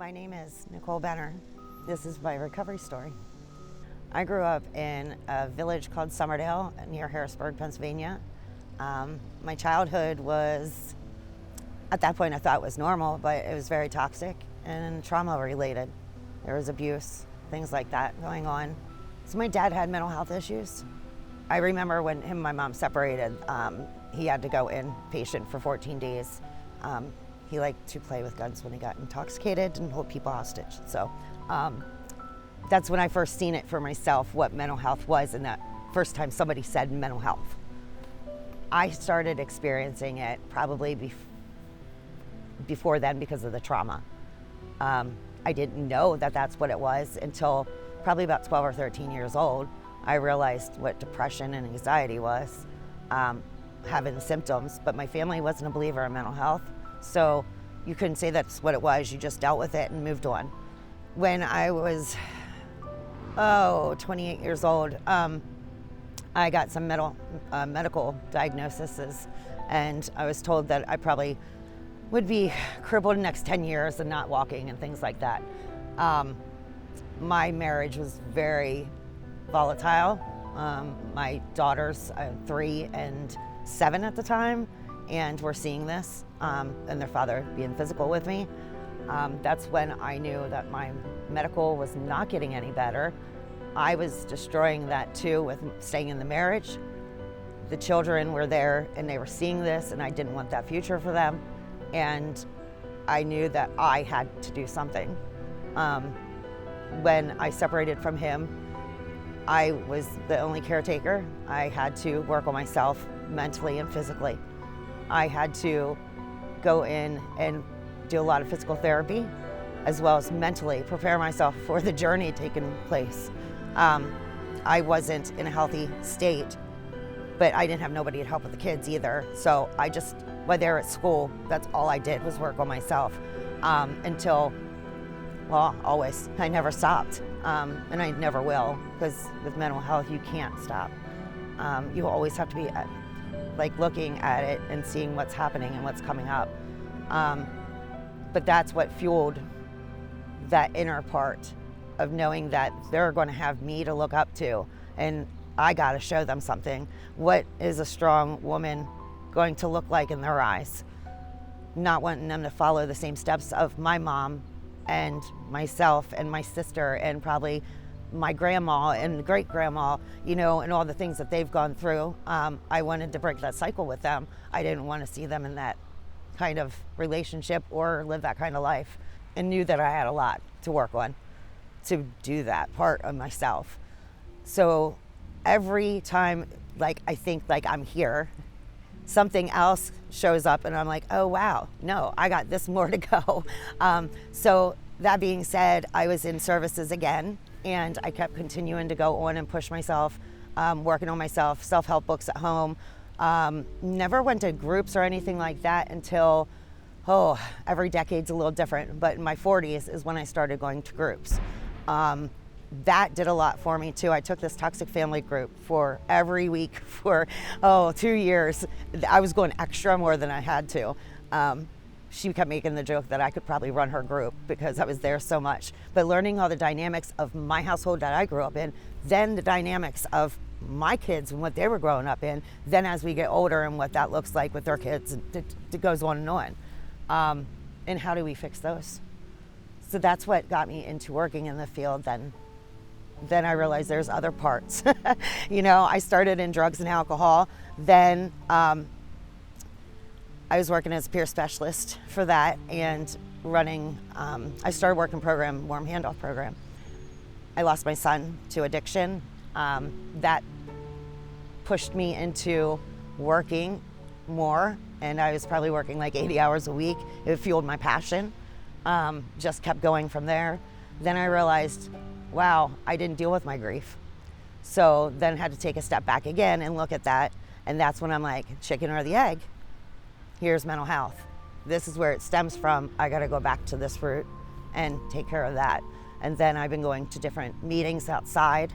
My name is Nicole Benner. This is my recovery story. I grew up in a village called Summerdale near Harrisburg, Pennsylvania. My childhood was, at that point I thought it was normal, but it was very toxic and trauma related. There was abuse, things like that going on. So my dad had mental health issues. I remember when him and my mom separated, he had to go inpatient for 14 days. He liked to play with guns when he got intoxicated and hold people hostage. So that's when I first seen it for myself, what mental health was, and that first time somebody said mental health. I started experiencing it probably before then because of the trauma. I didn't know that that's what it was until probably about 12 or 13 years old. I realized what depression and anxiety was, having the symptoms, but my family wasn't a believer in mental health. So you couldn't say that's what it was, you just dealt with it and moved on. When I was, 28 years old, I got some medical diagnoses, and I was told that I probably would be crippled in the next 10 years and not walking and things like that. My marriage was very volatile. My daughters, 3 and 7 at the time, and were seeing this, and their father being physical with me. That's when I knew that my medical was not getting any better. I was destroying that too with staying in the marriage. The children were there and they were seeing this, and I didn't want that future for them. And I knew that I had to do something. When I separated from him, I was the only caretaker. I had to work on myself mentally and physically. I had to go in and do a lot of physical therapy, as well as mentally prepare myself for the journey taking place. I wasn't in a healthy state, but I didn't have nobody to help with the kids either. So I just, while they were at school, that's all I did was work on myself until, well, always. I never stopped, and I never will, because with mental health, you can't stop. You always have to be looking at it and seeing what's happening and what's coming up. But that's what fueled that inner part of knowing that they're going to have me to look up to, and I got to show them something. What is a strong woman going to look like in their eyes? Not wanting them to follow the same steps of my mom and myself and my sister and probably my grandma and great grandma, and all the things that they've gone through. I wanted to break that cycle with them. I didn't want to see them in that kind of relationship or live that kind of life, and knew that I had a lot to work on to do that part of myself. So every time I think I'm here, something else shows up and I'm like, oh wow, no, I got this more to go. So that being said, I was in services again, and I kept continuing to go on and push myself, working on myself, self-help books at home. Never went to groups or anything like that until, every decade's a little different, but in my 40s is when I started going to groups. That did a lot for me too. I took this toxic family group for every week for 2 years. I was going extra more than I had to. She kept making the joke that I could probably run her group because I was there so much. But learning all the dynamics of my household that I grew up in, then the dynamics of my kids and what they were growing up in, then as we get older and what that looks like with their kids, it goes on and on. And how do we fix those? So that's what got me into working in the field then. Then I realized there's other parts. I started in drugs and alcohol. Then I was working as a peer specialist for that and running, I started working program, warm handoff program. I lost my son to addiction. That pushed me into working more, and I was probably working 80 hours a week. It fueled my passion. Just kept going from there. Then I realized, wow, I didn't deal with my grief. So then had to take a step back again and look at that. And that's when I'm like, chicken or the egg? Here's mental health. This is where it stems from. I gotta go back to this root and take care of that. And then I've been going to different meetings outside,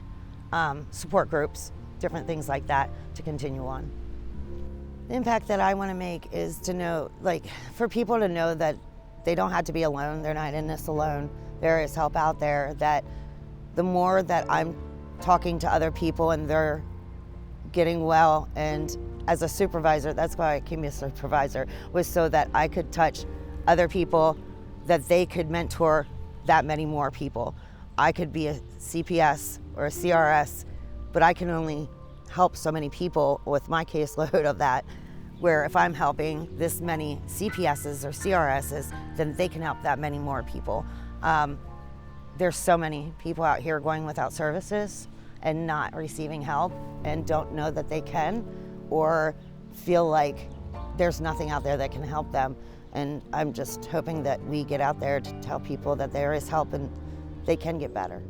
support groups, different things like that to continue on. The impact that I wanna make is to know, for people to know that they don't have to be alone. They're not in this alone. There is help out there. That the more that I'm talking to other people and they're getting well, and as a supervisor, that's why I became a supervisor, was so that I could touch other people, that they could mentor that many more people. I could be a CPS or a CRS, but I can only help so many people with my caseload of that, where if I'm helping this many CPSs or CRSs, then they can help that many more people. There's so many people out here going without services and not receiving help and don't know that they can, or feel like there's nothing out there that can help them. And I'm just hoping that we get out there to tell people that there is help and they can get better.